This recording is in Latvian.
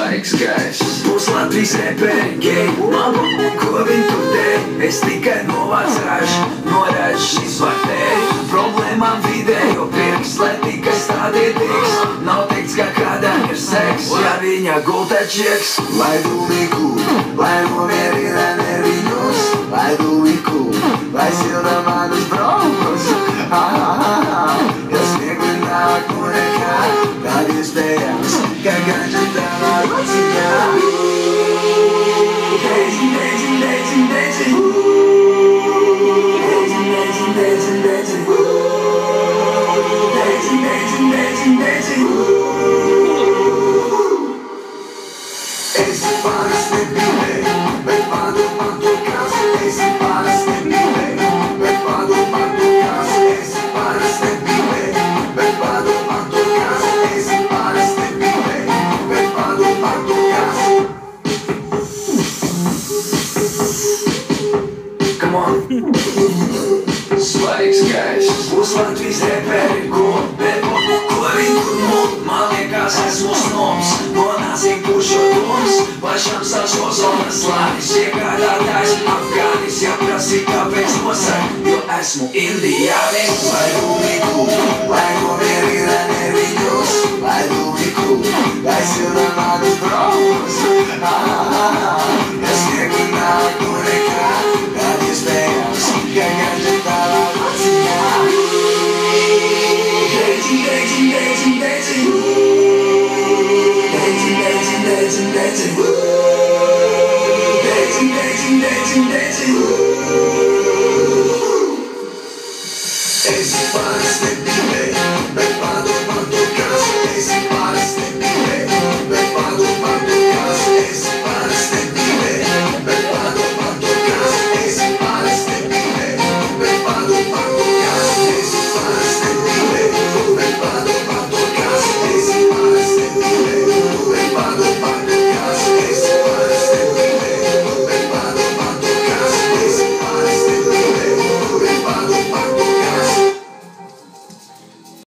svaigs gaiss. Būs Latvijas reperi, gei, mama, ko viņi tur dēļ? Es tikai novācāšu, norāžu šis baktēri. Problēmām vidē, jo pirks, lai tikai stādīt tiks. Nav teikts, ka kādām ir seks, ja viņa gultā čieks. Lai dūmiku, lai nomierina nerviņus, lai dūmiku, lai silda manus braukus. Ja sniegli nāk no nekā, tad iespējams, ka ganži tavā rociņā. Dēļ, dēļ, dēļ, dēļ. Esi parasti nebīlē, bet padomā to kas. Esi parasti nebīlē, bet padomā to kas. Esi parasti nebīlē, bet padomā to kas. Esi parasti nebīlē, bet padomā to kas. Come on! Svaigs gaiss. Būs Latvijas reperi, ko viņi tur mūt. Man liekas, esmu snobs, nonācīgi pušo dūms. Pašam savs ozonas slānis, iegādātājs Afgānis. Ja prasī, kāpēc nosaka, jo esmu indiānis. Lai dūmiku, lai nomierina nerviņus, lai dūmiku, lai silda manus braukus. Ja sniegli nāk no nekā, tad iespējams, ka ganži tavā rociņā. Esi parasti